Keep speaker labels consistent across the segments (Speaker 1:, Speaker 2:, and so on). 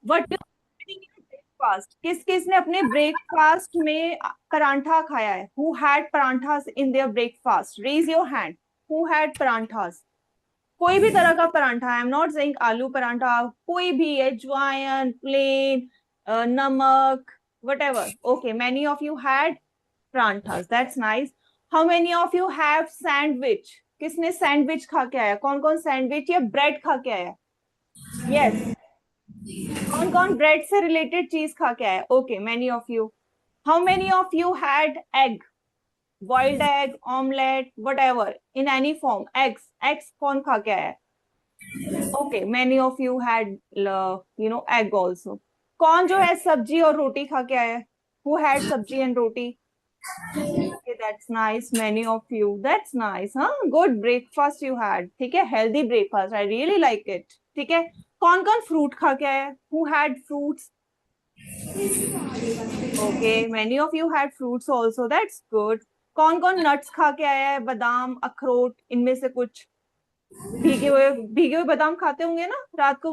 Speaker 1: What breakfast, किस किस ने अपने ब्रेकफास्ट में परांठा खाया है? Who had parathas in their breakfast? Raise your hand. Who had parathas? कोई भी तरह का paratha, I am not saying aloo paratha, कोई भी, अजवाइन, प्लेन, नमक, whatever. Okay, many of you had परांठास, that's nice. How many of you have sandwich? किसने सैंडविच खा के आया? कौन कौन सैंडविच या ब्रेड खा के आया? Yes yes. कौन कौन ब्रेड से रिलेटेड चीज खा के आया? Okay, many of you. How many of you had egg? Boiled egg, omelette, whatever, in any form, eggs कौन खा के आया? Okay, many of you had egg also. कौन जो है सब्जी और रोटी खा के आया? हु हैड सब्जी and roti? Okay, that's nice. Many of you. That's nice, huh? Good breakfast you had. ठीक है, healthy breakfast. I really like it. ठीक है, कौन कौन फ्रूट खा के आया? Who had fruits? Okay, many of you had fruits also. That's good. कौन कौन nuts खा के आया है? बादाम, अखरोट, इनमें से कुछ? भीगे हुए बादाम खाते होंगे ना, रात को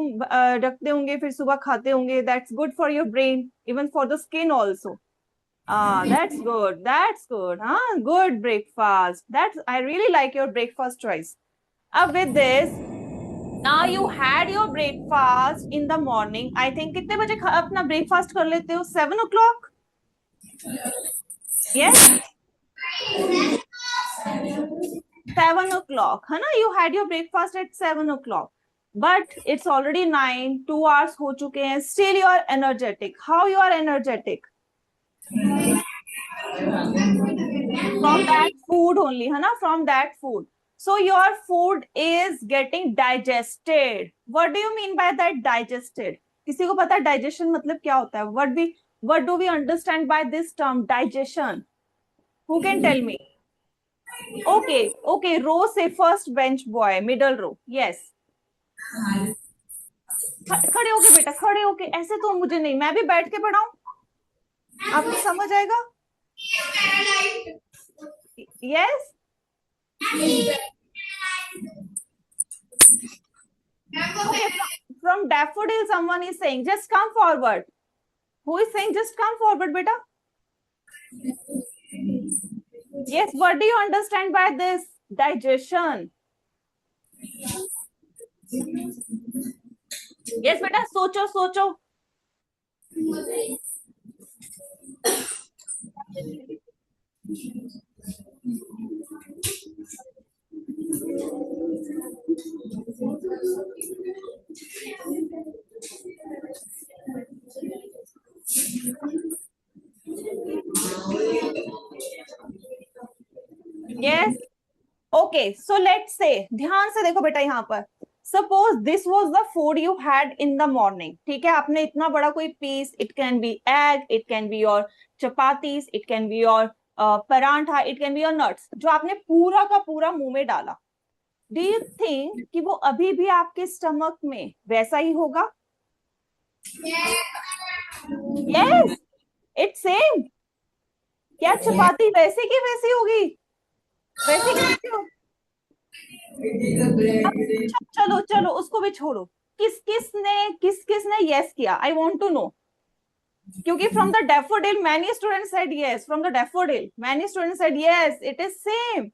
Speaker 1: रखते होंगे, फिर सुबह खाते होंगे. That's good for your brain, even for the skin also. Ah, that's good. That's good. Huh? Good breakfast. I really like your breakfast choice. Up with this, now you had your breakfast in the morning. I think कितने बजे अपना breakfast कर लेते हो? 7 o'clock? Yes? 7 o'clock. है ना? You had your breakfast at 7 o'clock. But it's already 9. 2 hours हो चुके हैं. Still you are energetic. How you are energetic? From that food only, है ना? From that food. So your food is getting digested. What do you mean by that, digested? किसी को पता है digestion मतलब क्या होता है? What do we understand by this term, digestion? Who can tell me? Okay, row से first bench boy, middle row. Yes. खड़े होके बेटा, खड़े होके, ऐसे तो मुझे नहीं, मैं भी बैठ के पढ़ाऊं, आपको समझ आएगा? Yes. Okay, from daffodil someone is saying just come forward. Who is saying just come forward, beta? Yes, what do you understand by this digestion? Yes, beta, सोचो सोचो. Yes. Okay, so let's say, ध्यान से देखो बेटा यहाँ पर. Suppose this was the food you had in the morning. ठीक है, आपने इतना बड़ा कोई piece, it can be egg, it can be your chapatis, it can be your paratha, it can be your nuts, जो आपने पूरा का पूरा मुंह में डाला. Do you think कि वो अभी भी आपके स्टमक में वैसा ही होगा? Yes, it's same. क्या चपाती वैसे की वैसी होगी? वैसे की वैसी होगी? चलो चलो उसको भी छोड़ो. किस किस ने यस किया? I want to know. क्योंकि from the Daffodil many student said yes. From the Daffodil many student said yes, it is same.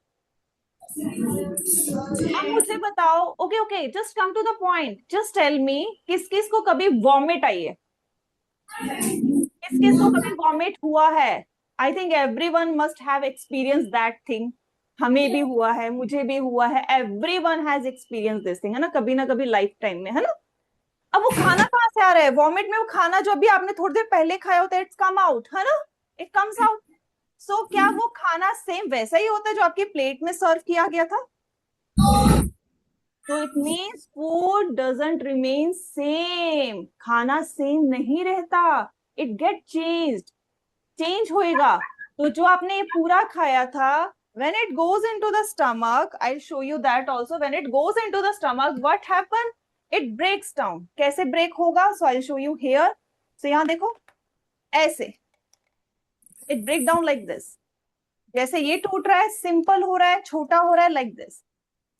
Speaker 1: अब मुझे बताओ. Okay, just come to the point. Just tell me, किस किस को कभी vomit आई है? किस किस को कभी वॉमिट हुआ है? I think everyone must have experience that thing. हमें भी हुआ है, मुझे भी हुआ है. Everyone has experience this thing, है ना कभी लाइफ टाइम में, है ना? अब वो खाना कहाँ से आ रहा है? वॉमिट में वो खाना जो अभी आपने थोड़ी देर पहले खाया होता है, इट्स कम आउट, है ना? It comes out. सो क्या वो खाना सेम वैसा ही होता है जो आपकी प्लेट में सर्व किया गया था? तो it means food doesn't remain same. खाना सेम नहीं रहता. इट गेट चेंज होएगा. तो जो आपने ये पूरा खाया था, when it goes into the stomach, I'll show you that also. When it goes into the stomach, what happen? It breaks down. कैसे break होगा? So I'll show you here. So यहाँ देखो, ऐसे it break down like this. जैसे ये टूट रहा है, सिंपल हो रहा है, छोटा हो रहा है, like this.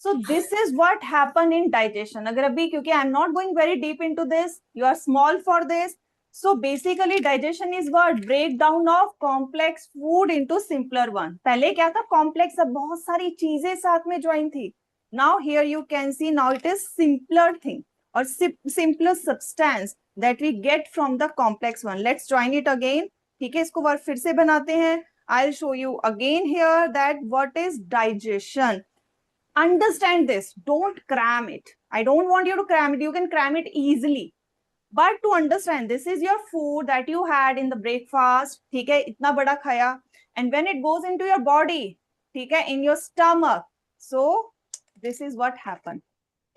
Speaker 1: So this is what happen in digestion. अगर अभी, क्योंकि I am not going very deep into this, you are small for this. So basically digestion is what? Breakdown of complex food into simpler one. पहले क्या था? Complex, अब बहुत सारी चीजें साथ में ज्वाइन थी. Now here you can see, now it is simpler thing or simpler substance that we get from the complex one. Let's join it again. ठीक है, इसको बार फिर से बनाते हैं. I'll show you again here that what is digestion. Understand this, don't cram it. I don't want you to cram it. You can cram it easily, but to understand, this is your food that you had in the breakfast. ठीक है, इतना बड़ा खाया, and when it goes into your body, ठीक है, in your stomach, so this is what happened.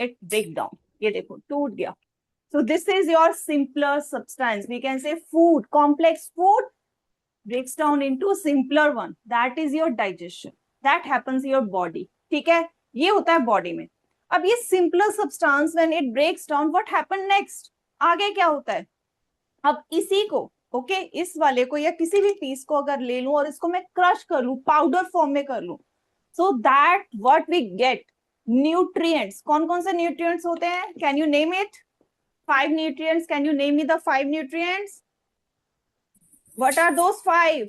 Speaker 1: It break down. ये देखो टूट गया. So this is your simpler substance. We can say food, complex food breaks down into simpler one. That is your digestion. That happens in your body. ठीक है, ये होता है body में. अब ये simpler substance when it breaks down, what happen next? आगे क्या होता है? अब इसी को, ओके, इस वाले को या किसी भी पीस को अगर ले लूं और इसको मैं क्रश कर लूं, पाउडर फॉर्म में कर लूं, so that what we get, nutrients. कौन कौन से न्यूट्रिएंट्स होते हैं? Can you name it? 5 nutrients. Can you name me the 5 nutrients? What are those 5?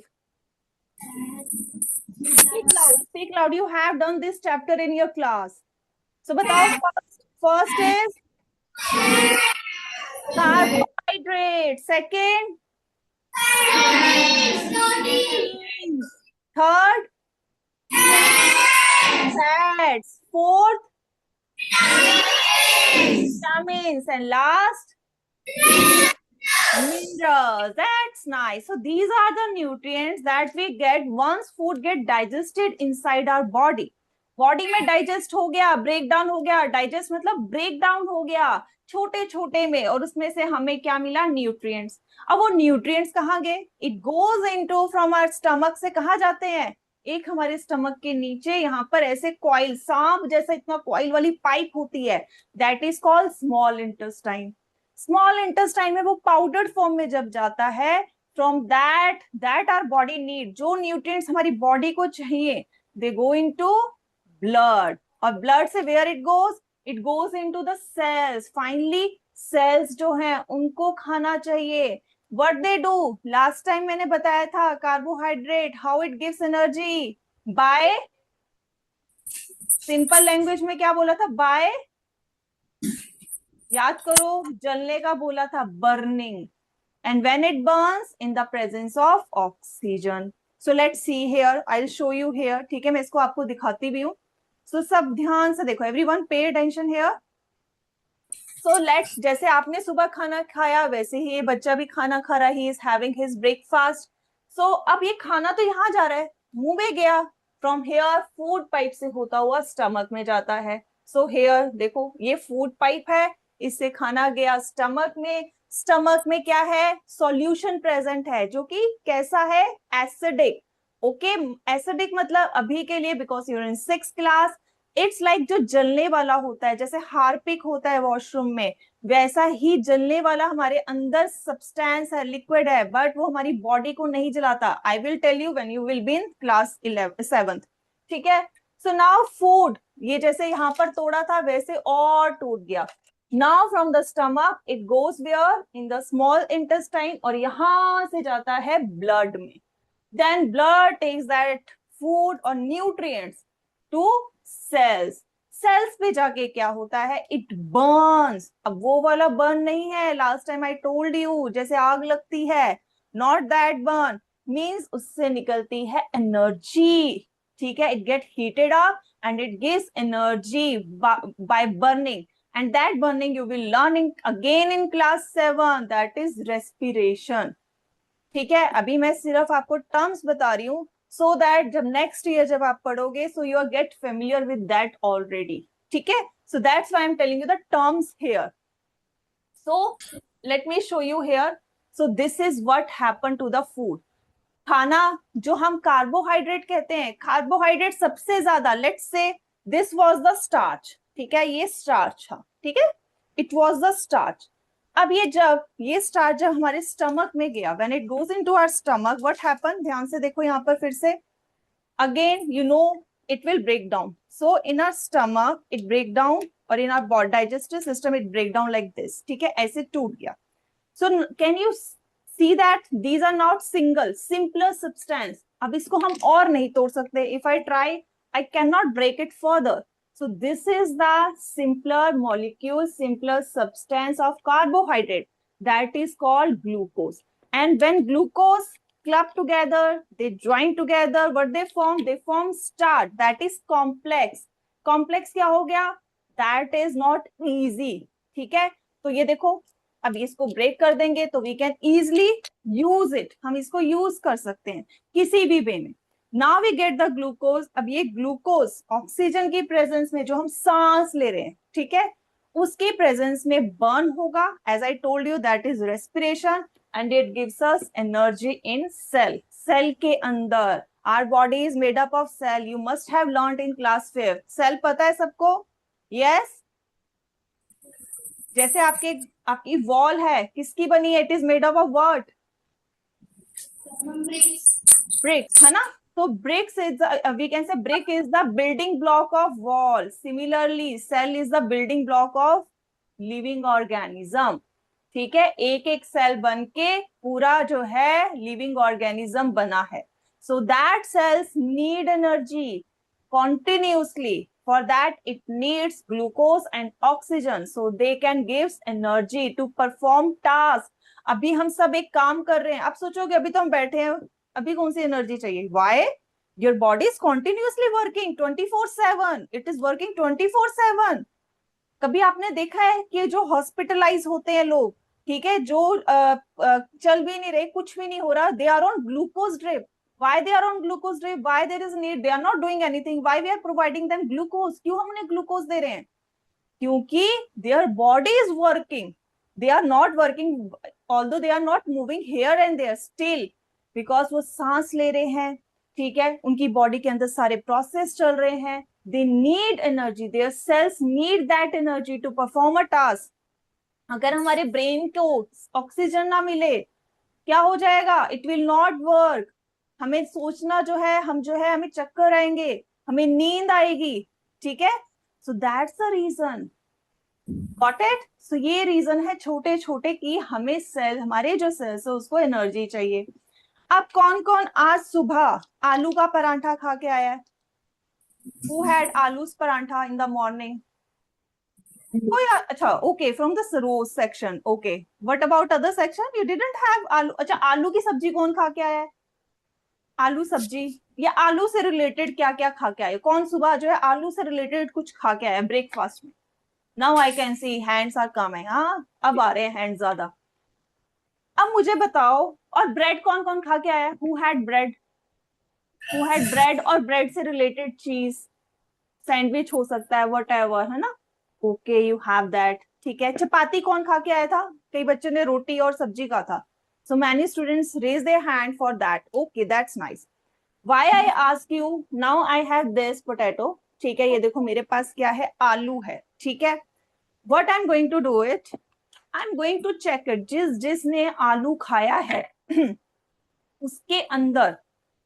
Speaker 1: Speak loud. You have done this chapter in your class. So batao first. First is carbohydrate. Second, third, fats. Fourth, vitamins. And last, minerals. That's nice. So these are the nutrients that we get once food get digested inside our body. Body में digest हो गया, break down हो गया. Digest मतलब break down हो गया छोटे छोटे में, और उसमें से हमें क्या मिला? न्यूट्रिएंट्स. अब वो न्यूट्रिएंट्स कहाँ गए? It goes into from our stomach. से कहाँ जाते हैं? एक हमारे स्टमक के नीचे यहाँ पर ऐसे कॉइल, सांप जैसा इतना कॉइल वाली पाइप होती है, that is called small intestine. Small intestine में वो पाउडर फॉर्म में जब जाता है, from that our body need, जो न्यूट्रिएंट्स हमारी बॉडी को चाहिए, दे गो इनटू ब्लड. और ब्लड से where it goes into the cells. Finally cells जो हैं उनको खाना चाहिए. What they do? Last time मैंने बताया था carbohydrate, how it gives energy by, simple language में क्या बोला था? बाय, याद करो, जलने का बोला था, burning. And when it Burns in the presence of oxygen. So let's see here, I will show you here. ठीक है, मैं इसको आपको दिखाती भी हूँ. सो सब ध्यान से देखो, everyone pay attention here. So let's, जैसे आपने सुबह खाना खाया वैसे ही ये बच्चा भी खाना खा रहा है. He is having his breakfast. So अब ये खाना तो यहाँ जा रहा है, मुंह में गया, फ्रॉम हेयर फूड पाइप से होता हुआ स्टमक में जाता है. सो हेयर देखो, ये फूड पाइप है, इससे खाना गया स्टमक में. स्टमक में क्या है? सॉल्यूशन प्रेजेंट है, जो कि कैसा है? एसिडिक. ओके, एसिडिक मतलब अभी के लिए, because you're in 6th class, it's like जो जलने वाला होता है, जैसे हार्पिक होता है वॉशरूम में, वैसा ही जलने वाला हमारे अंदर सब्सटेंस है, लिक्विड है, बट वो हमारी बॉडी को नहीं जलाता. I will tell you when you will be in class 7th. ठीक है. सो नाउ फूड, ये जैसे यहाँ पर तोड़ा था वैसे और टूट गया. Now from the stomach it goes where? In the small intestine, और यहां से जाता है ब्लड में. Then blood takes that food और न्यूट्रिएंट्स टू सेल्स. सेल्स पे जाके क्या होता है? It burns. अब वो वाला बर्न नहीं है, last time I told you, जैसे आग लगती है, नॉट दैट बर्न. मींस उससे निकलती है एनर्जी. ठीक है, it get heated up and it gives energy by burning. And that burning you will learn again in class 7, that is respiration. ठीक है, अभी मैं सिर्फ आपको टर्म्स बता रही हूँ, so that जब नेक्स्ट ईयर जब आप पढ़ोगे, so you get familiar with that already. ठीक है, so that's why I'm telling you the terms here. So let me show you here. So this is what happened to the food. खाना जो हम carbohydrate कहते हैं, carbohydrate सबसे ज्यादा, let's say this was the starch. ठीक है, ये स्टार्च था. ठीक है, इट वाज द स्टार्च. अब ये स्टार्च जब हमारे स्टमक में गया, when it goes into our stomach, what happen? ध्यान से देखो यहाँ पर फिर से. Again you know it will break down. So in our stomach it break down, or in our body digestive system it break down like this. ठीक है, ऐसे टूट गया. So can you see that these are not single, simpler substance. अब इसको हम और नहीं तोड़ सकते. If I try, I cannot break it further. So this is the simpler molecule, simpler substance of carbohydrate, that is called glucose. And when glucose club together, they join together, what they form? They form starch, that is complex. Complex क्या हो गया? That is not easy. ठीक है, तो ये देखो, अब इसको ब्रेक कर देंगे तो we can easily use it. हम इसको यूज कर सकते हैं किसी भी वे में. Now we get the glucose. अब ये ग्लूकोज ऑक्सीजन की प्रेजेंस में, जो हम सांस ले रहे हैं, ठीक है, उसकी प्रेजेंस में बर्न होगा. As I told you, that is respiration, and it gives us energy in cell. Cell के अंदर, our body is made up of cell. You must have learned in class 5. Cell पता है सबको? Yes. जैसे आपकी wall है, किसकी बनी है? It is made up of what? Bricks, है ना? तो bricks is, we can say brick is the building block of wall. Similarly cell is the building block of living organism. ठीक है, एक एक सेल बन के पूरा जो है लिविंग ऑर्गेनिज्म बना है. So that cells need energy continuously. For that it needs glucose and oxygen, so they can give energy to perform task. अभी हम सब एक काम कर रहे हैं. आप सोचोगे अभी तो हम बैठे हैं, अभी कौन सी एनर्जी चाहिए? Why? Your body is continuously working 24/7. It is working 24/7. कभी आपने देखा है कि जो हॉस्पिटलाइज होते हैं लोग, ठीक है, जो चल भी नहीं रहे, कुछ भी नहीं हो रहा, they are on glucose drip. Why they are on glucose drip? Why there is need? They are not doing anything. Why we are providing them glucose? क्यों हम उन्हें ग्लूकोज दे रहे हैं? क्योंकि their body is working. They are not working, although they are not moving here and there still, because वो सांस ले रहे हैं, ठीक है, उनकी बॉडी के अंदर सारे प्रोसेस चल रहे हैं. They need energy. Their cells need that energy to perform a task. अगर हमारे ब्रेन को ऑक्सीजन ना मिले, क्या हो जाएगा? It will not work. हमें सोचना जो है, हमें चक्कर आएंगे, हमें नींद आएगी. ठीक है, so that's the reason. Got it? So ये रीजन है छोटे छोटे कि हमें सेल, हमारे जो सेल्स है उसको एनर्जी चाहिए. अब कौन कौन आज सुबह आलू का परांठा खा के आया है? Who had आलू's paratha in the morning? Oh yeah, अच्छा, okay, from the rose section. Okay, what about other section? You didn't have आलू. अच्छा, आलू की सब्जी कौन खा के आया है? आलू सब्जी, या आलू से रिलेटेड क्या क्या खा के आए? कौन सुबह जो है आलू से रिलेटेड कुछ खा के आया ब्रेकफास्ट में? Now I can see hands are coming. हाँ, अब आ रहे हैं हैंड ज्यादा. अब मुझे बताओ, और ब्रेड कौन कौन खा के आया? Who had bread? Who had bread और ब्रेड से रिलेटेड चीज? सैंडविच हो सकता है, व्हाटएवर, है ना? Okay, you have that. ठीक है, चपाती कौन खा के आया था? कई बच्चों ने रोटी और सब्जी का था. So many students raise their hand for that. Okay, that's nice. Why I ask you? Now I have this potato. ठीक है, ये देखो मेरे पास क्या है? आलू है. ठीक है, what I'm going to do it? I'm going to check it. जिसने आलू खाया है उसके अंदर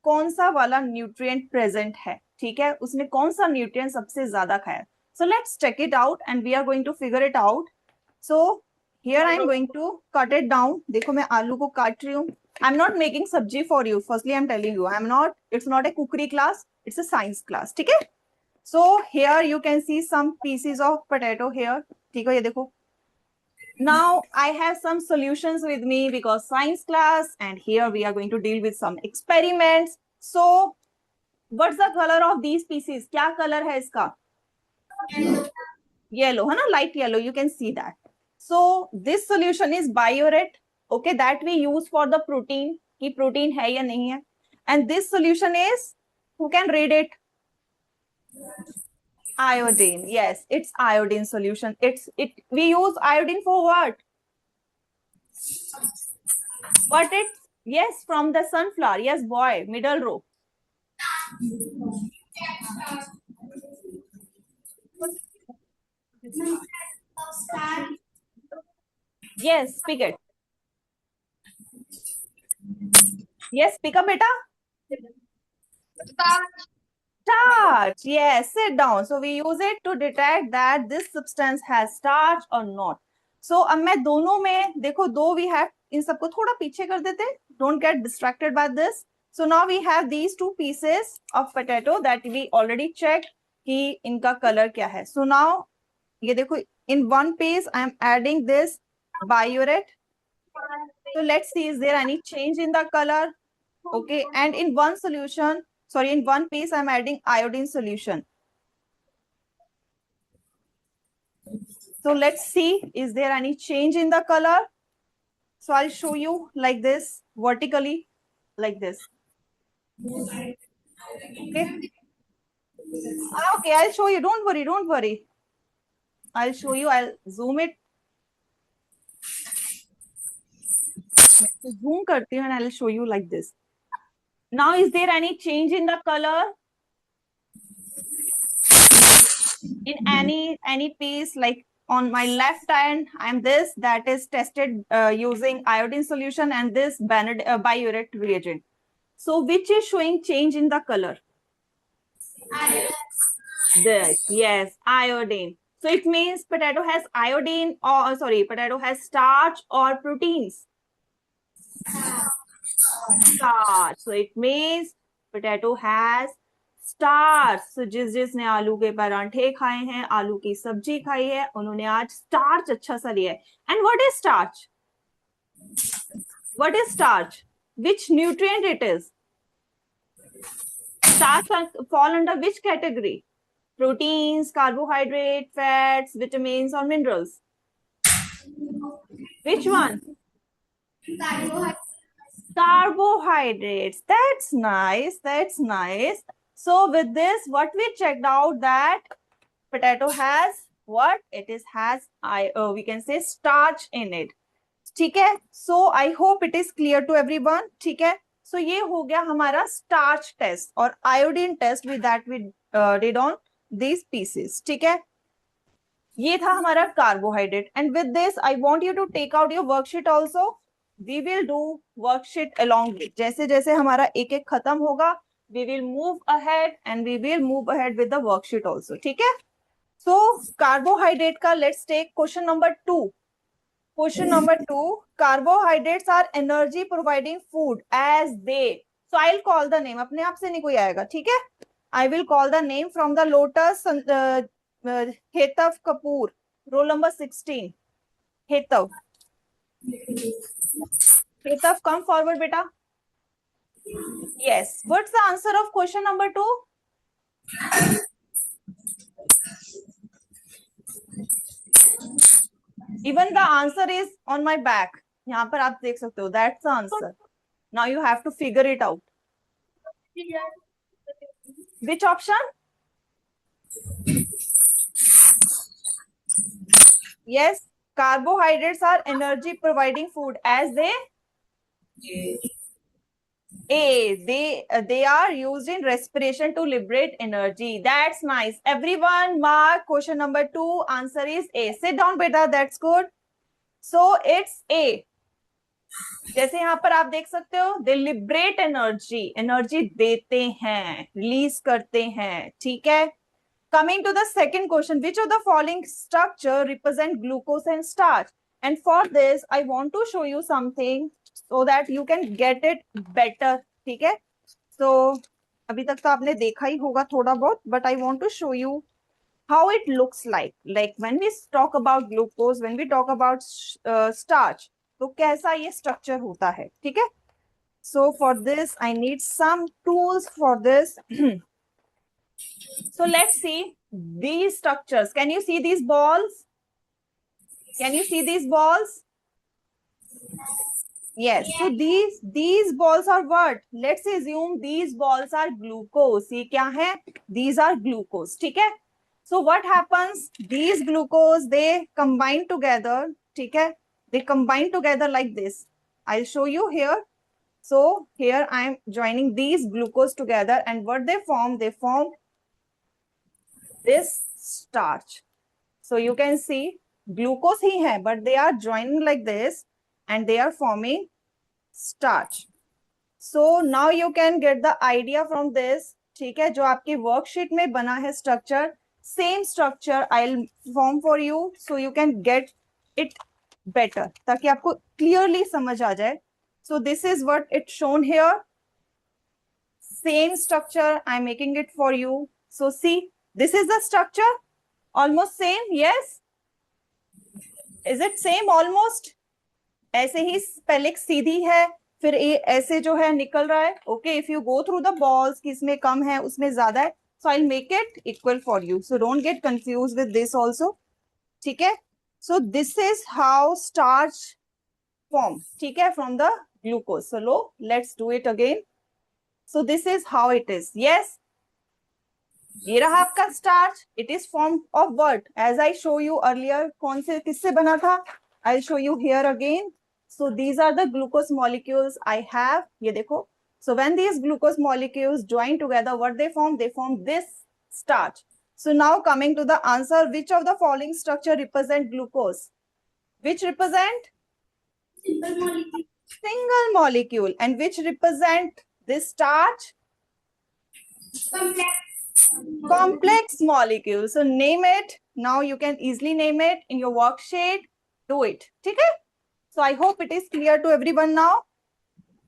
Speaker 1: कौन सा वाला न्यूट्रिएंट प्रेजेंट है. ठीक है, उसने कौन सा न्यूट्रिएंट सबसे ज्यादा खाया? So let's check it out and we are going to figure it out. So here I am going to cut it down. देखो मैं आलू को काट रही हूँ. I'm not making sabji for you. Firstly, I'm telling you, it's not a cookery class. It's a science class. ठीक है? So here you can see some pieces of potato here. ठीक है, ये देखो. Now I have some solutions with me because science class, and here we are going to deal with some experiments. So what's the color of these pieces? क्या color है इसका? Yellow, है ना? Light yellow. You can see that. So this solution is Biuret, okay, that we use for the protein, कि protein है या नहीं है. And this solution is, who can read it? Iodine. Yes, it's iodine solution. We use iodine for what? But it's, yes, from the sunflower. Yes, boy, middle row. Yes, speak it. Yes, speak up, beta. Starch. Yes, sit down. So we use it to detect that this substance has starch or not. So अब मैं दोनों में देखो दो we have इन सबको थोड़ा पीछे कर देते. Don't get distracted by this. So now we have these two pieces of potato that we already checked कि इनका color क्या है. So now ये देखो in one piece I am adding this biuret. So let's see is there any change in the color. Okay, and in one solution, sorry, in one piece I'm adding iodine solution. So let's see is there any change in the color. So I'll show you like this vertically, like this. Okay. Okay, I'll show you. Don't worry, don't worry. I'll show you. I'll zoom it. Zoom करती हूँ and I'll show you like this. Now, is there any change in the color? In any piece, like on my left hand, I'm this that is tested using iodine solution and this biuret reagent. So which is showing change in the color? This, yes, iodine. So it means potato has iodine or sorry, potato has starch or proteins. Starch. So it means potato has starch. So, जिसने आलू के परांठे खाए हैं, आलू की सब्जी खाई है, उन्होंने आज स्टार्च अच्छा सा लिया है. And what is starch? What is starch? Which nutrient it is? Starch fall under which category? Proteins, carbohydrate, fats, vitamins, or minerals? Which one? Carbohydrates. That's nice. That's nice. So with this, what we checked out that potato has what? It is has we can say starch in it. ठीक है. So I hope it is clear to everyone. ठीक है. So ये हो गया हमारा starch test और iodine test with that we did on these pieces. ठीक है. ये था हमारा carbohydrate. And with this, I want you to take out your worksheet also. We will do worksheet along with. जैसे जैसे हमारा एक एक खत्म होगा, we will move ahead and we will move ahead with the worksheet also. ठीक है. So carbohydrate का let's take question number 2. Question number 2. Carbohydrates are energy providing food as they. So I'll call the name. अपने आप से नहीं कोई आएगा. ठीक है. I will call the name from the Lotus. Hetav Kapoor, roll number 16. Hetav. Hetav, come forward, beta. Yes. What's the answer of question number 2? Even the answer is on my back. यहाँ पर आप देख सकते हो. That's the answer. Now you have to figure it out. Which option? Yes, carbohydrates are energy providing food as they they are used in respiration to liberate energy. That's nice. Everyone mark question number 2. Answer is A. Sit down, beta. That's good. So it's A. जैसे यहाँ पर आप देख सकते हो, they liberate energy. Energy देते हैं, release करते हैं. ठीक है. Coming to the second question, which of the following structure represent glucose and starch? And for this, I want to show you something so that you can get it better. ठीक है. So अभी तक तो आपने देखा ही होगा थोड़ा बहुत, but I want to show you how it looks like. Like when we talk about glucose, when we talk about starch, तो कैसा ये structure होता है. ठीक है. So for this, I need some tools for this. So let's see these structures. Can you see these balls? Can you see these balls? Yes. So these balls are what? Let's assume these balls are glucose. ये क्या है? These are glucose. ठीक है? So what happens? These glucose they combine together. ठीक है? They combine together like this. I'll show you here. So here I am joining these glucose together, and what they form? They form this starch. So you can see glucose ही है, but they are joining like this and they are forming starch. So now you can get the idea from this ठीक है, जो आपके worksheet में बना है structure, same structure I will form for you so you can get it better, ताकि आपको clearly समझ आ जाए. So this is what it shown here. Same structure, I'm making it for you. So see, this is the structure, almost same, yes? Is it same almost? ऐसे ही पहले सीधी है, फिर ऐसे जो है निकल रहा है. Okay, if you go through the balls, किसमें कम है, उसमें ज्यादा है. So I'll make it equal for you. So don't get confused with this also. ठीक है? So this is how starch form. ठीक है? From the glucose. So let's do it again. So this is how it is. Yes. ये रहा आपका starch. It is form of what, as I show you earlier. कौन से किससे बना था? I show you here again. So these are the glucose molecules I have. ये देखो. So when these glucose molecules join together, what they form this starch. So now coming to the answer, which of the following structure represent glucose? Which represent?
Speaker 2: Single molecule.
Speaker 1: Single molecule. And which represent this starch? Complex molecule. So name it. Now you can easily name it in your worksheet. Do it. Okay? So I hope it is clear to everyone now.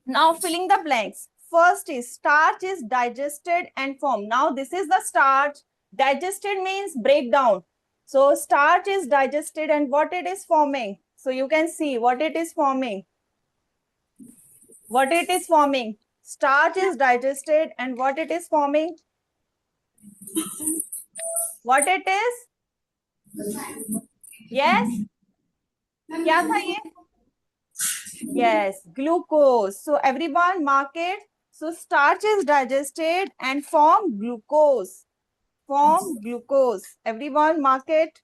Speaker 1: Now filling the blanks. First is starch is digested and formed. Now this is the starch. Digested means breakdown. So starch is digested and what it is forming. So you can see what it is forming. What it is forming. Starch is digested and what it is forming. What it is? Yes? क्या था ये? Yes, glucose. So everyone mark it. So starch is digested and form glucose. Form glucose. Everyone mark it.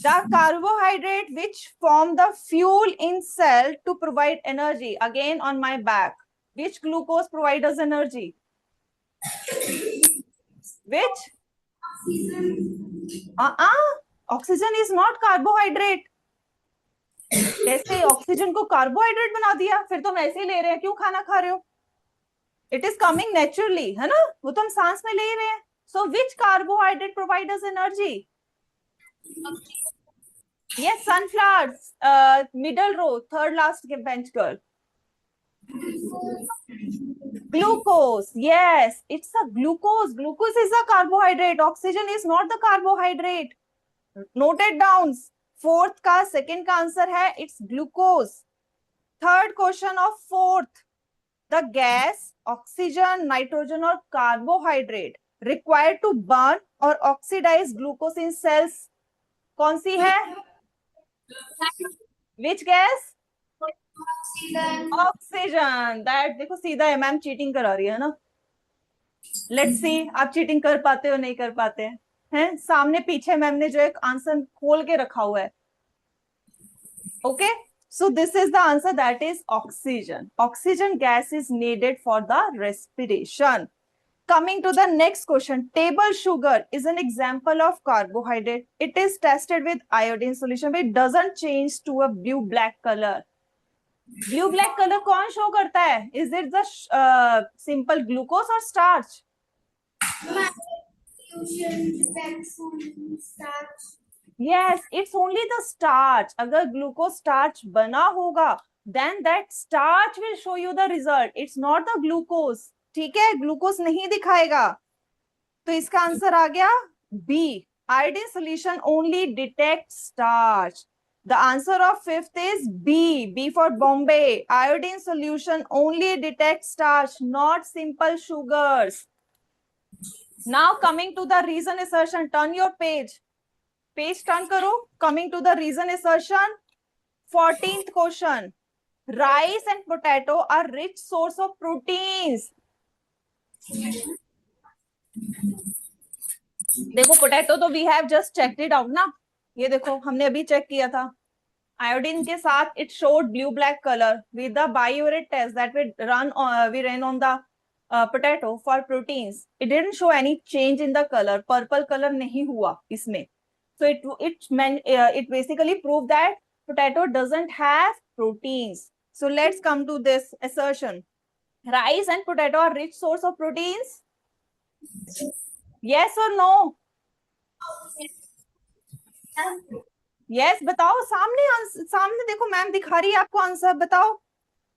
Speaker 1: The carbohydrate which form the fuel in cell to provide energy. Again on my back. Which glucose provides us energy? Which? Oxygen is not carbohydrate. कैसे oxygen को carbohydrate बना दिया? फिर तो हम ऐसे ही ले रहे हैं, क्यों खाना खा रहे हो? इट इज कमिंग नेचुरली, है ना? वो तो हम सांस में ले रहे हैं. So which carbohydrate provide us energy? Yes, sunflower. Middle row, third last के bench girl. Glucose. Yes, it's a glucose. Glucose is a carbohydrate. Oxygen is not the carbohydrate. Note it down. Fourth का second का answer है it's glucose. Third question of fourth. The gas, oxygen, nitrogen और carbohydrate required to burn और oxidise glucose in sales कौन सी है? Which gas? Oxygen. That देखो सीधा है, मैम चीटिंग करा रही है ना. लेट्स सी आप चीटिंग कर पाते हो नहीं कर पाते हैं. हैं सामने पीछे मैम ने जो एक आंसर खोल के रखा हुआ है. Okay, so this is the answer, that is oxygen. Oxygen gas is needed for the respiration. Coming to the next question, table sugar is an example of carbohydrate. It is tested with iodine solution, but it doesn't change to a blue black color. Blue black color कौन show करता है? Is it the simple glucose or starch? Yes, it's only the starch. अगर glucose starch बना होगा, then that starch will show you the result. It's not the glucose. ठीक है, glucose नहीं दिखाएगा. तो इसका आंसर आ गया B. Iodine solution only detects starch. The answer of fifth is B. B for Bombay. Iodine solution only detects starch, not simple sugars. Now coming to the reason assertion. Turn your page. Page turn करो. Coming to the reason assertion. 14th question. Rice and potato are rich source of proteins. देखो potato तो we have just checked it out ना. ये देखो हमने अभी check किया था. आयोडीन के साथ it showed blue black colour. With the biuret test that we ran on the potato for proteins, it didn't show any change in the color. Purple colour नहीं हुआ इसमें. So it basically proved that potato doesn't have proteins. So let's come to this assertion. Rice and potato are rich source of proteins. Yes or no? Yes, बताओ सामने सामने देखो ma'am दिखा रही है आपको आंसर बताओ.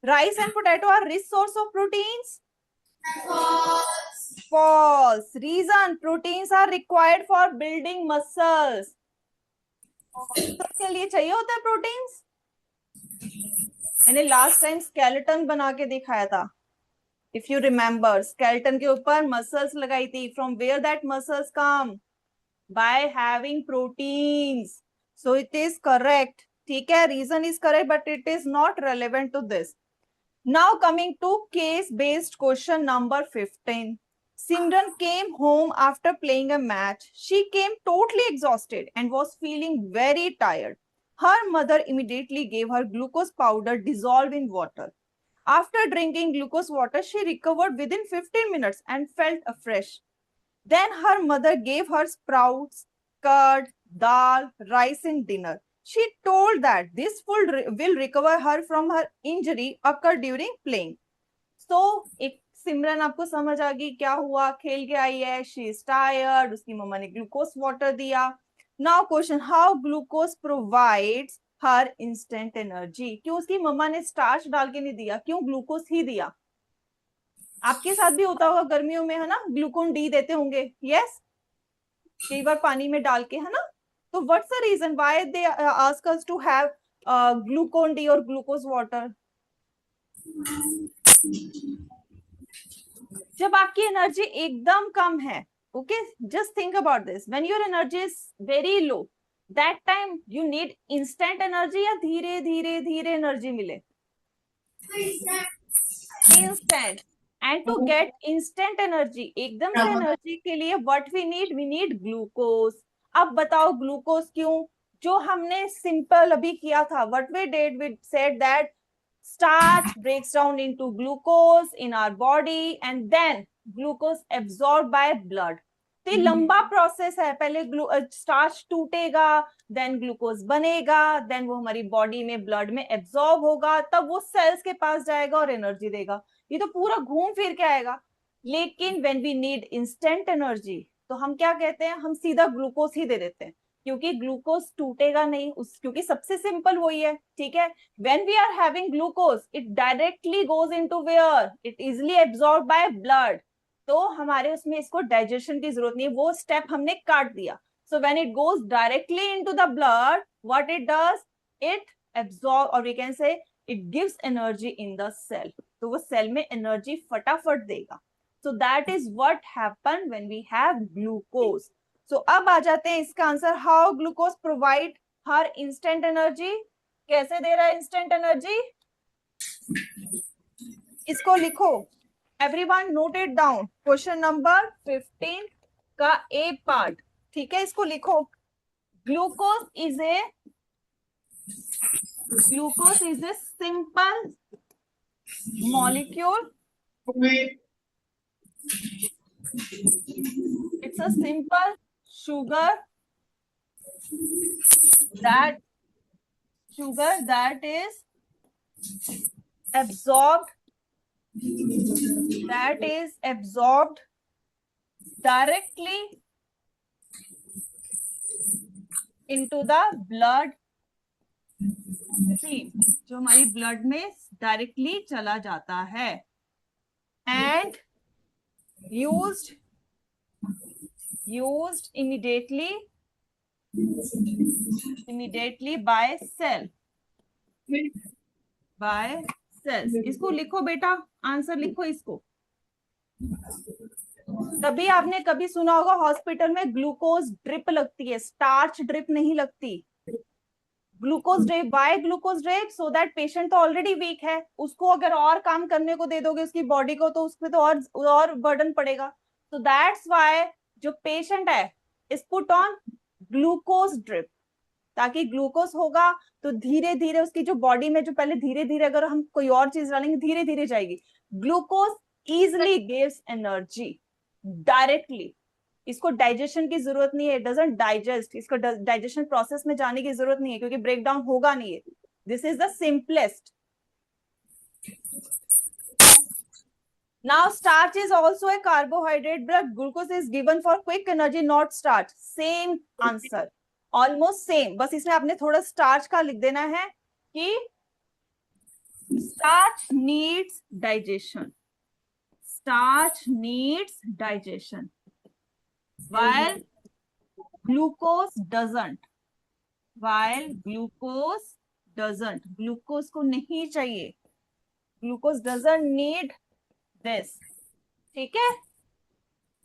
Speaker 1: Rice and potato are rich source of proteins. False. Reason, proteins are required for building muscles. के लिए चाहिए होता है प्रोटीन्स. मैंने लास्ट टाइम स्केलेटन बना के दिखाया था. इफ यू रिमेम्बर, स्केलेटन के ऊपर मसल्स लगाई थी. From where that muscles come? By having proteins. So it is correct. ठीक है, reason is correct but it is not relevant to this. Now coming to case-based question number 15. Simran came home after playing a match. She came totally exhausted and was feeling very tired. Her mother immediately gave her glucose powder dissolved in water. After drinking glucose water, she recovered within 15 minutes and felt fresh. Then her mother gave her sprouts, curd, dal, rice in dinner. She told that this food will recover her from her injury occurred during playing. So, एक सिमरन आपको समझ आ गई क्या हुआ. खेल के आई है, she is tired, उसकी मम्मा ने ग्लूकोज वाटर दिया. Now question, how glucose provides her instant energy. क्यों उसकी मम्मा ने स्टार्च डाल के नहीं दिया, क्यों ग्लूकोज ही दिया? आपके साथ भी होता होगा गर्मियों में, है ना, ग्लूकोन डी देते होंगे. यस, कई बार पानी में डाल के, है ना. तो what's the reason why they ask us to have glucon D और ग्लूकोज वाटर? जब आपकी एनर्जी एकदम कम है, okay, just think about this, when your energy is very low, that time you need instant energy या धीरे धीरे धीरे एनर्जी मिले? Instant. And to get instant energy, एकदम से एनर्जी के लिए व्हाट वी नीड ग्लूकोज. अब बताओ ग्लूकोज क्यों? जो हमने सिंपल अभी किया था, what we did, we said that starch breaks down into glucose in our body and then glucose absorbed by blood. तो ये लंबा प्रोसेस है. पहले स्टार्च टूटेगा, देन ग्लूकोज बनेगा, देन वो हमारी बॉडी में ब्लड में एब्जॉर्ब होगा, तब वो सेल्स के पास जाएगा और एनर्जी देगा. ये तो पूरा घूम फिर के आएगा. लेकिन when we need instant energy, तो हम क्या कहते हैं, हम सीधा ग्लूकोज ही दे देते हैं, क्योंकि ग्लूकोज टूटेगा नहीं क्योंकि सबसे सिंपल वही है. ठीक है, when we are having glucose it directly goes into where, it easily absorbed by blood. तो हमारे उसमें इसको डाइजेशन की जरूरत नहीं है, वो स्टेप हमने काट दिया. so when it goes directly into the blood, what it does, it absorb, or we can say it gives energy in the cell. तो वो सेल में एनर्जी फटाफट देगा. so that is what happen when we have glucose. so अब आ जाते हैं इसका answer. How glucose provide her instant energy. कैसे दे रहा है इंस्टेंट एनर्जी? इसको लिखो, everyone note it down. Question number 15 का ए पार्ट. ठीक है, इसको लिखो. Glucose is a simple molecule. It's a simple sugar that is absorbed directly into the blood stream, जो हमारी ब्लड में डायरेक्टली चला जाता है, and used immediately by cells. इसको लिखो बेटा, आंसर लिखो इसको. तभी आपने कभी सुना होगा हॉस्पिटल में ग्लूकोज ड्रिप लगती है, स्टार्च ड्रिप नहीं लगती. Glucose drip, by glucose drip, so that patient तो ऑलरेडी वीक है, उसको अगर और काम करने को दे दोगे उसकी बॉडी को, तो उसपे तो और बर्डन पड़ेगा. so that's why जो पेशेंट है is put on glucose drip, ताकि ग्लूकोज होगा तो धीरे धीरे उसकी जो बॉडी में, जो पहले धीरे धीरे अगर हम कोई और चीज डालेंगे धीरे धीरे जाएगी. Glucose easily gives energy directly. इसको डाइजेशन की जरूरत नहीं है, डजंट डाइजेस्ट, इसको डाइजेशन प्रोसेस में जाने की जरूरत नहीं है क्योंकि ब्रेक डाउन होगा नहीं है. This is the simplest. Now starch is also a carbohydrate, but glucose is given for quick energy, not starch. Same answer, almost same. बस इसमें आपने थोड़ा starch का लिख देना है कि starch needs digestion. Starch needs digestion, while glucose doesn't. While glucose doesn't. Glucose को नहीं चाहिए. Glucose doesn't need this. ठीक है?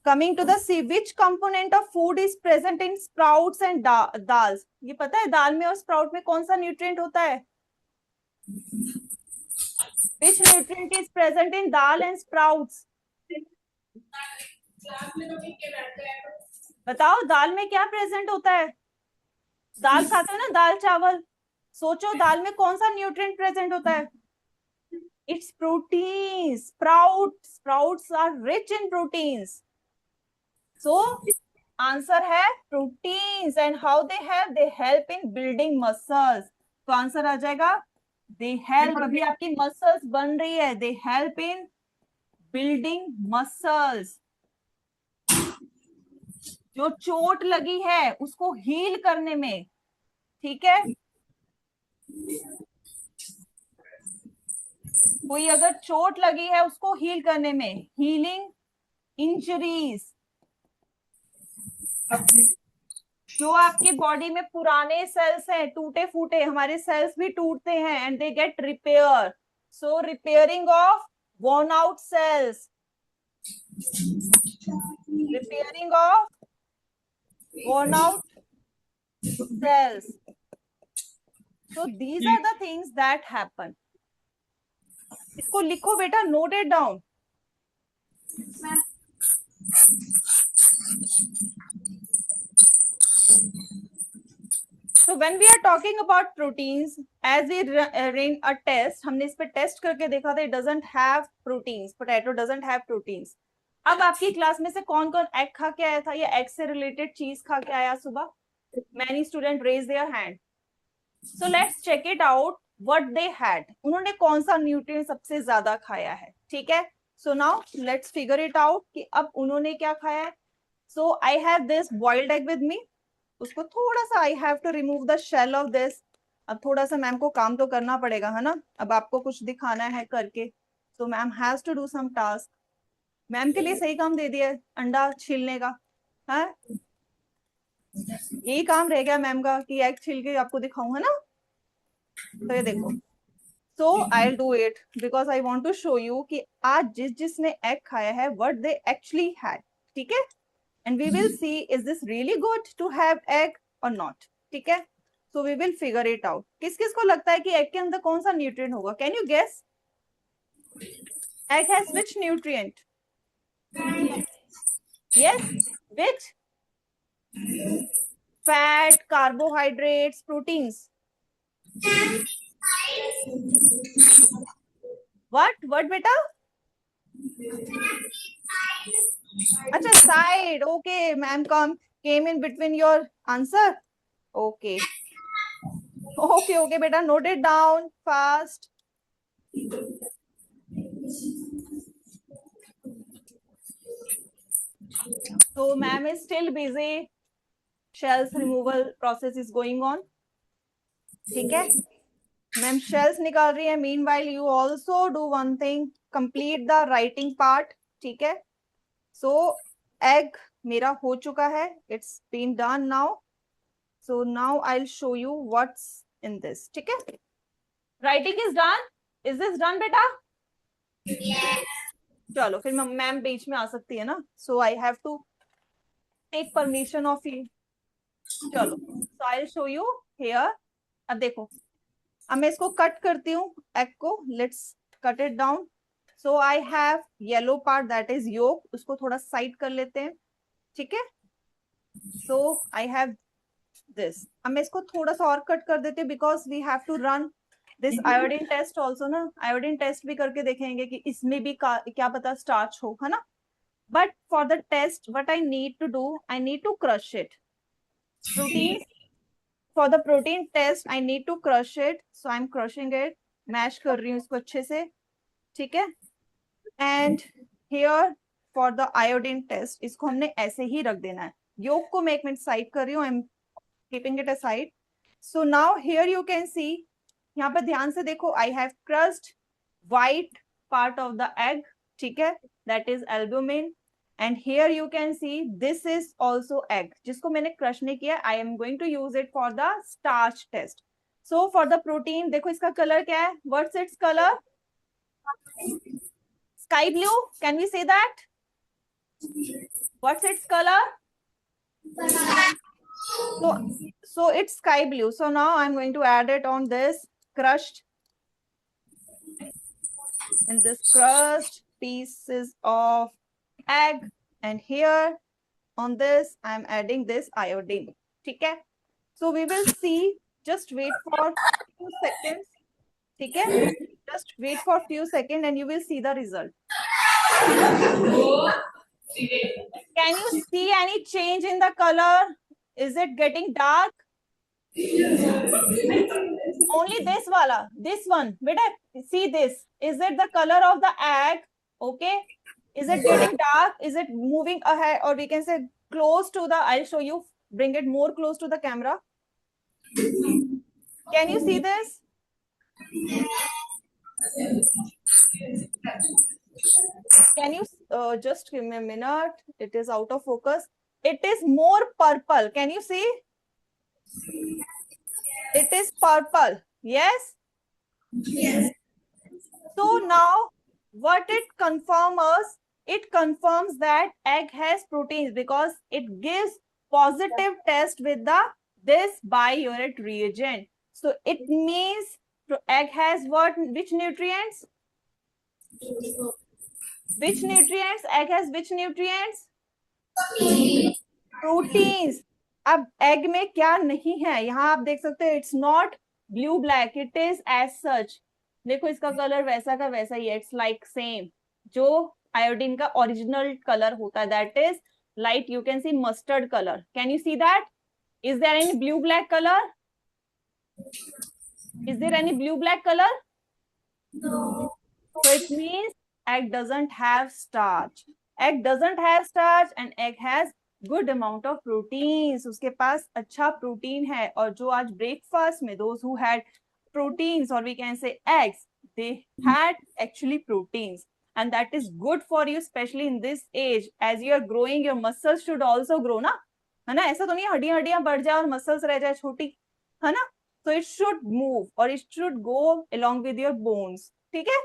Speaker 1: Coming to the C, which component of food is present in sprouts and dals? ये पता है दाल में और स्प्राउट में कौन सा न्यूट्रिएंट होता है? Which nutrient is present in dal and sprouts? बताओ दाल में क्या प्रेजेंट होता है? दाल खाते हो ना, दाल चावल. सोचो दाल में कौन सा न्यूट्रिएंट प्रेजेंट होता है? It's proteins. Sprouts are rich in proteins. So answer है proteins. And how they help in building muscles. तो आंसर आ जाएगा they help. अभी आपकी muscles बन रही है. They help in building muscles. जो चोट लगी है उसको हील करने में. ठीक है, कोई अगर चोट लगी है उसको हील करने में, हीलिंग इंजरीज. जो आपकी बॉडी में पुराने सेल्स हैं, टूटे फूटे, हमारे सेल्स भी टूटते हैं and they get repair. So repairing of worn out cells, repairing of worn out cells. So these are the things that happen. इसको लिखो बेटा, note it down. So when we are talking about proteins, as we ran a test, हमने इस पे test करके देखा था, it doesn't have proteins. Potato doesn't have proteins. अब आपकी क्लास में से कौन कौन एग खा के आया था या एग से रिलेटेड चीज खा के आया सुबह? Many students raise their hand. So let's check it out what they had. उन्होंने कौन सा न्यूट्रिएंट सबसे ज्यादा खाया है? ठीक है, so now let's figure it out कि अब उन्होंने क्या खाया है. So I have this boiled egg with me. उसको थोड़ा सा I have to remove the shell off this. अब थोड़ा सा मैम को काम तो करना पड़ेगा है ना, अब आपको कुछ दिखाना है करके. So ma'am has to do some task. Ma'am के लिए सही काम दे दिया अंडा छीलने का है. यही काम रह गया मैम का कि एग छील के आपको दिखाऊं, है ना. तो ये देखो, so I will do it because I want to show you कि आज जिसने एग खाया है व्हाट दे एक्चुअली हैड. ठीक है, and we will see is this really good to have egg or not. ठीक है, so we will figure it out. किस किस को लगता है कि egg के अंदर कौन सा nutrient होगा? Can you guess? Egg has which nutrient? Yes, which? Fat, carbohydrates, proteins. What beta? अच्छा, side. Okay, ma'am came in between your answer. Okay, beta, note it down fast. So ma'am is still busy. Shells removal process is going on. ठीक है, ma'am shells निकाल रही है. Meanwhile you also do one thing, complete the writing part. ठीक है, so egg मेरा हो चुका है. It's been done now. So now I'll show you what's in this. ठीक है, writing is done. Is this done बेटा?
Speaker 2: Yes.
Speaker 1: चलो फिर मैम बीच में आ सकती है ना. So I have to take permission of you. चलो, so I'll show you here. अब देखो, अब मैं इसको कट करती हूँ एग को. Let's cut it down. So I have yellow part that is yolk. उसको थोड़ा साइड कर लेते हैं. ठीक है, सो आई हैव दिस. अब मैं इसको थोड़ा सा और कट कर देते हैं because we have to run this iodine test also ना. आयोडीन टेस्ट भी करके देखेंगे कि इसमें भी क्या पता स्टार्च हो, है ना. But for the test what I need to do, I need to crush it. Protein, for the protein test I need to crush it, so I'm crushing it. Mash कर रही हूँ इसको अच्छे से. ठीक है, and here for the iodine test इसको हमने ऐसे ही रख देना है. योग को मैं एक मिनट साइड कर रही हूँ, I am keeping it aside. So now here you can see, यहाँ पर ध्यान से देखो, I have crushed white part of the egg, ठीक है, that is albumin. And here you can see this is also egg, जिसको मैंने crush नहीं किया. I am going to use it for the starch test. So for the protein देखो इसका colour क्या है, what's its colour? Sky blue, can we say that? What's its color? So it's sky blue. So now I'm going to add it on this crushed, in this crushed pieces of egg, and here on this I'm adding this iodine. Okay, so we will see. Just wait for few seconds. Okay, just wait for few seconds and you will see the result. Can you see any change in the color? Is it getting dark? Only this wala, this one. Beta, see this. Is it the color of the egg? Okay. Is it getting dark? Is it moving ahead, or we can say close to the? I'll show you. Bring it more close to the camera. Can you see this? Can you just give me a minute? It is out of focus. It is more purple. Can you see? It is purple. Yes? Yes. So now what it confirms us? It confirms that egg has proteins because it gives positive test with the this biuret reagent. So it means egg has what? Which nutrients? Which nutrients? Egg has which nutrients? Proteins. अब egg में क्या नहीं है, यहाँ आप देख सकते हो, it's not blue black, it is as such. देखो इसका कलर वैसा का वैसा ही है, it's like same. जो आयोडीन का ओरिजिनल कलर होता है, that is light, you can see mustard color. Can you see that? Is there any blue black color? Is there any blue black color? No. So it means egg doesn't have starch. Egg doesn't have starch and egg has good amount of proteins. उसके पास अच्छा protein है. और जो आज breakfast में those who had proteins, or we can say eggs, they had actually proteins, and that is good for you, especially in this age. As you are growing, your muscles should also grow, ना, है ना? ऐसा तो नहीं हड्डियां हड्डियां बढ़ जाए और muscles रह जाए छोटी, है ना? So it should move or it should go along with your bones. ठीक है?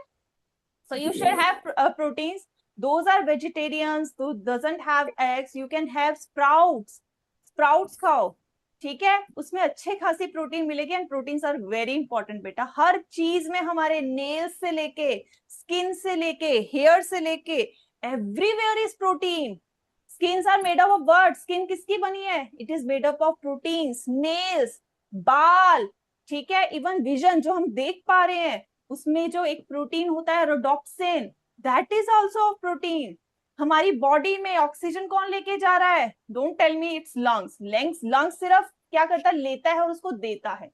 Speaker 1: So you should have proteins. Those are vegetarians, those doesn't have eggs. You can have sprouts. Sprouts खाओ, ठीक है, उसमें अच्छे खासी प्रोटीन मिलेगी. And proteins are very important बेटा. हर चीज में, हमारे नेल्स से लेके, स्किन से लेके, हेयर से लेके, everywhere is protein. Skins are made up of what? Skin किसकी बनी है? It is made up of proteins. Nails, बाल, ठीक है, इवन विजन जो हम देख पा रहे हैं, उसमें जो एक प्रोटीन होता है rhodopsin, that is also of protein. हमारी बॉडी में ऑक्सीजन कौन लेके जा रहा है? Don't tell me it's lungs. Lungs सिर्फ क्या करता है? लेता है और उसको देता है.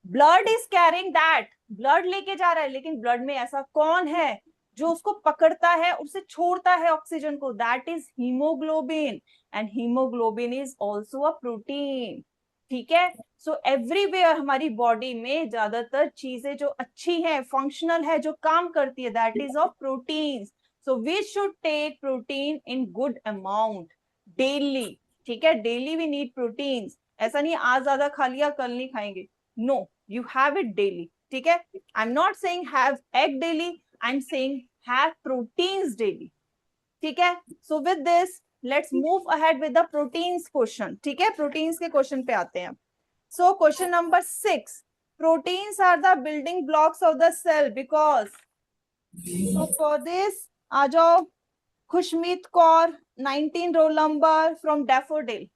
Speaker 1: Blood is carrying that, blood लेके जा रहा है, लेकिन ब्लड में ऐसा कौन है जो उसको पकड़ता है, उससे छोड़ता है ऑक्सीजन को? That is haemoglobin. And haemoglobin is also a protein. ठीक है. सो एवरीवेयर हमारी बॉडी में ज्यादातर चीजें जो अच्छी है, फंक्शनल है, जो काम करती है, that is of proteins. So we should take protein in good amount daily. ठीक है, daily we need proteins. ऐसा नहीं आज ज्यादा खा लिया कल नहीं खाएंगे. No, you have it daily. ठीक है. I'm not saying have egg daily. I'm saying have proteins daily. ठीक है. So with this, let's move ahead with the proteins question. ठीक है, proteins के question पे आते हैं. So question number 6. Proteins are the building blocks of the cell because. So for this, आ जाओ Khushmeet Kaur, 19 roll number from Daffodil.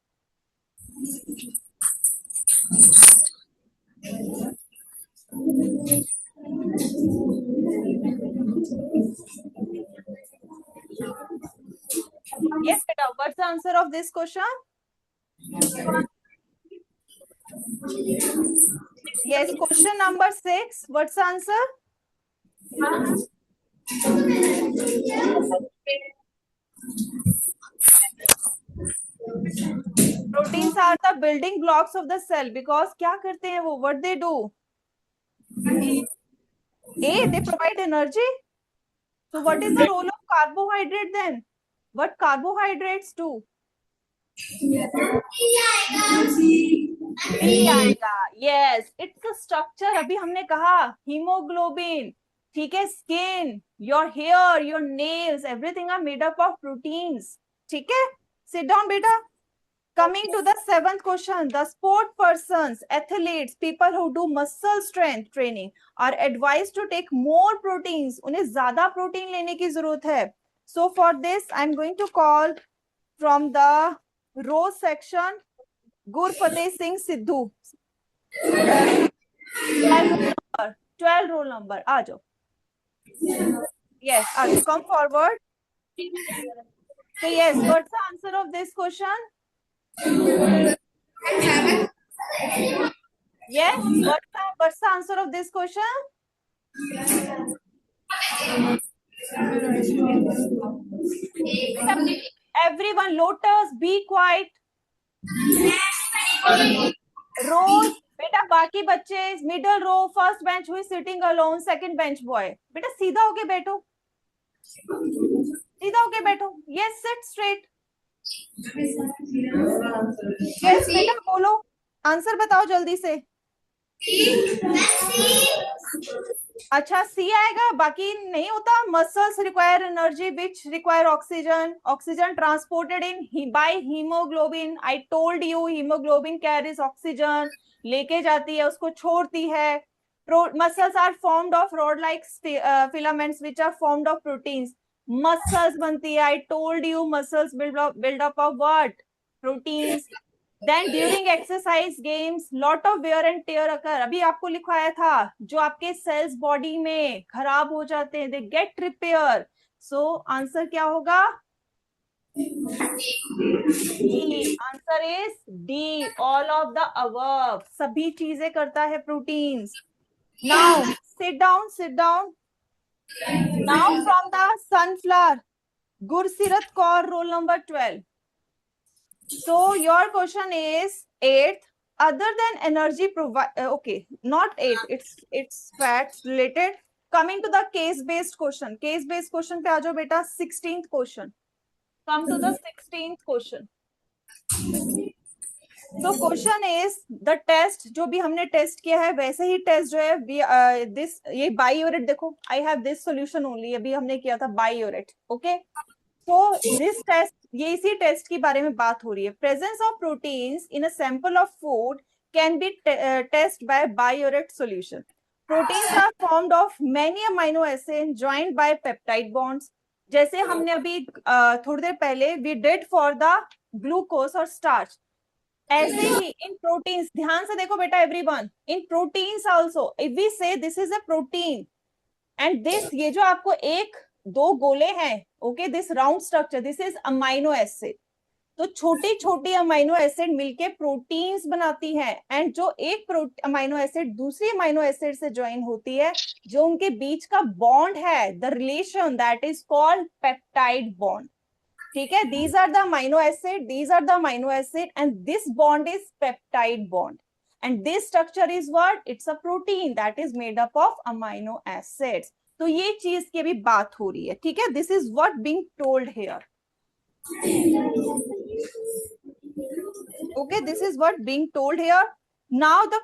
Speaker 1: Yes, beta, what's the answer of this question? Yes, question number 6. What's the answer? Proteins are the building blocks of the cell because क्या करते हैं वो, what they do, they provide energy. So what is the role of carbohydrate then? What carbohydrates do? B आएगा. Yes, it's a structure. अभी हमने कहा hemoglobin. ठीक है, skin, your hair, your nails, everything are made up of proteins. ठीक है, sit down बेटा. Coming to the seventh question, the sport persons, athletes, people who do muscle strength training are advised to take more proteins. उन्हें ज्यादा protein लेने की जरूरत है. So for this, I'm going to call from the row section Gurfateh Singh Sidhu. 12 roll number. आ जाओ. Yes, आ जाओ. Come forward. So yes, what's the answer of this question? Yes, what's the answer of this question? Everyone, Lotus, be quiet. Rose, बेटा बाकी बच्चे middle रो, first bench हुई sitting alone, second bench boy. बेटा सीधा होके बैठो, सीधा होके बैठो. Yes, seat straight. यस बेटा बोलो, आंसर बताओ जल्दी से. अच्छा सी आएगा, बाकी नहीं होता. Muscles require energy which require oxygen. Oxygen transported in by haemoglobin. I told you haemoglobin carries oxygen, लेके जाती है, उसको छोड़ती है. Muscles are formed of rod like filaments which are formed of proteins. Muscles बनती है. I told you muscles build up of what, proteins. Then during exercise games, lot of wear and tear occur. अभी आपको लिखवाया था, जो आपके cells body में खराब हो जाते हैं, they get repair. So answer क्या होगा? D. Answer is D. All of the above. सभी चीजें करता है proteins. Now sit down, sit down. Now from the sunflower, Gursirat Kaur, roll number 12. So your question is 8th. Other than energy provide, okay, not 8. It's facts related. Coming to the case based question. Case based question पे आ जाओ बेटा. 16th question. Come to the 16th question. So question is the test जो भी हमने test किया है वैसे ही test जो है this ये बायोरेट देखो. I have this solution only. अभी हमने किया था बायोरेट. Okay. तो दिस टेस्ट, ये इसी टेस्ट के बारे में बात हो रही है. Presence of proteins in a sample of food can be test by biuret solution. Proteins are formed of many amino acid joined by peptide bonds. जैसे हमने अभी थोड़ी देर पहले we did for the glucose और स्टार्च, ऐसे ही इन प्रोटीन्स, ध्यान से देखो बेटा everyone, in proteins also if we say this is a protein and this, ये जो आपको एक दो गोले हैं, okay, this round structure, this is amino acid. तो छोटी छोटी अमाइनो एसिड मिलके प्रोटीन्स बनाती है. एंड जो एक अमाइनो एसिड दूसरी अमाइनो एसिड से ज्वाइन होती है, जो उनके बीच का बॉन्ड है, the relation, that is called peptide bond. ठीक है, these are the amino acid, these are the amino acid, and this bond is peptide bond. And this structure is what? It's a protein that is made up of amino acids. तो ये चीज की अभी बात हो रही है. ठीक है, this is what being told here. Okay, this is what being told here. Now the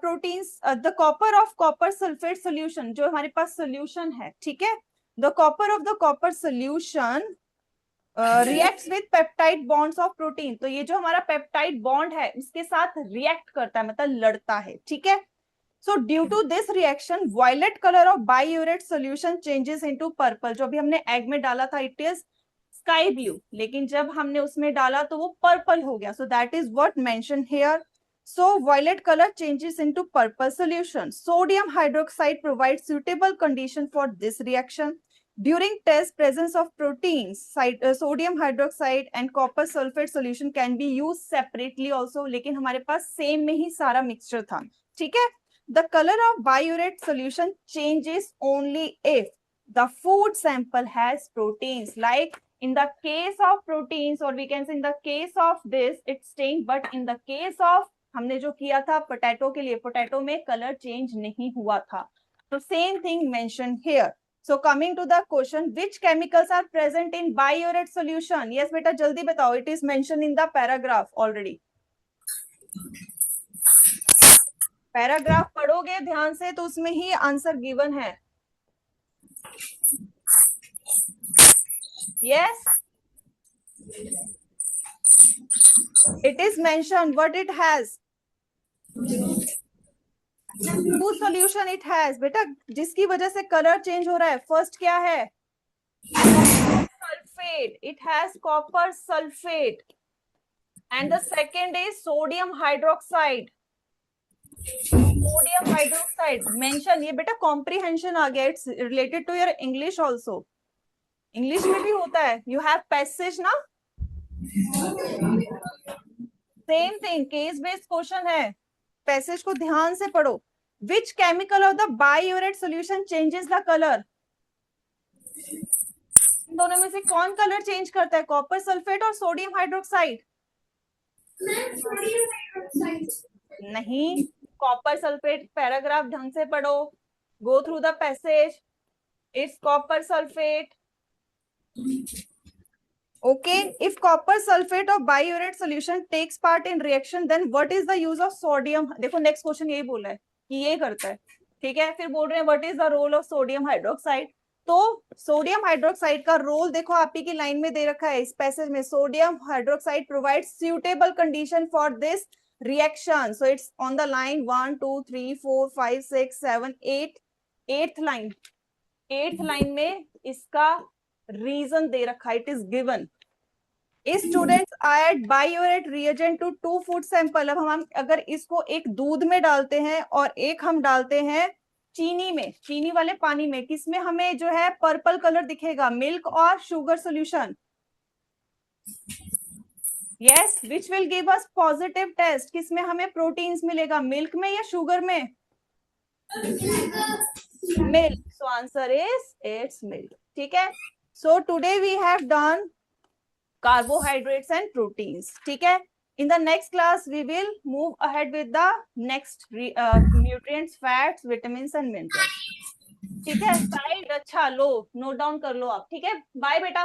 Speaker 1: proteins, the copper of copper sulfate solution, जो हमारे पास solution है, ठीक है, the copper of the copper solution reacts with peptide bonds of protein. तो ये जो हमारा peptide bond है उसके साथ रिएक्ट करता है, मतलब लड़ता है. ठीक है, so due to this reaction violet color of biuret solution changes into purple. जो अभी हमने एग में डाला था it is sky blue, लेकिन जब हमने उसमें डाला तो वो पर्पल हो गया. so that is what mentioned here. So violet color changes into purple solution. Sodium hydroxide provides suitable condition for this reaction. During test, presence of proteins, sodium hydroxide and copper sulfate solution can be used separately also. लेकिन हमारे पास same में ही सारा mixture था. ठीक है, the color of biuret solution changes only if the food sample has proteins. Like in the case of proteins, or we can say in the case of this, it's staying, but in the case of हमने जो किया था potato के लिए, potato में colour change नहीं हुआ था. So same thing mentioned here. So coming to the question, which chemicals are present in biuret solution? Yes बेटा जल्दी बताओ. It is mentioned in the paragraph already. Paragraph पढ़ोगे ध्यान से तो उसमें ही आंसर गिवन है. Yes, it is mentioned what it has. Two solution it has बेटा, जिसकी वजह से कलर चेंज हो रहा है. फर्स्ट क्या है? Sulphate. It has copper sulphate. And the second is sodium hydroxide. Sodium hydroxide mention. ये बेटा कॉम्प्रिहेंशन आ गया. It's related to your English also. English में भी होता है. यू हैव पैसेज ना. Same thing, case based question है. पैसेज को ध्यान से पढ़ो. Which chemical of the biuret solution changes the color? इन दोनों में से कौन कलर चेंज करता है? कॉपर सल्फेट और सोडियम हाइड्रोक्साइड? नहीं, कॉपर सल्फेट. पैराग्राफ ढंग से पढ़ो. Go through the passage. It's copper sulphate. Okay, if copper sulfate of biuret solution takes part in reaction, then what is the use of sodium? देखो next question यही बोला है कि ये करता है. ठीक है, फिर बोल रहे हैं what is the role of sodium hydroxide. तो सोडियम हाइड्रोक्साइड का रोल देखो आप ही की लाइन में दे रखा है इस पैसेज में. Sodium hydroxide provides suitable condition for this reaction. So it's on the line 1 2 3 4 5 6 7 8. Eighth line में इसका रीजन दे रखा है. It is given. Students add biuret reagent to 2 food sample. अब हम अगर इसको एक दूध में डालते हैं और एक हम डालते हैं चीनी में, चीनी वाले पानी में, किसमें हमें जो है पर्पल कलर दिखेगा? मिल्क और sugar solution. Yes, which will give us positive test. किसमें हमें प्रोटीन्स मिलेगा? मिल्क में या शुगर में? Milk. So answer is it's milk. ठीक है. So today we have done carbohydrates and proteins. ठीक है. In the next class we will move ahead with the next nutrients, fats, vitamins and minerals. ठीक है. Side अच्छा लो, note down कर लो आप. ठीक है. बाय बेटा.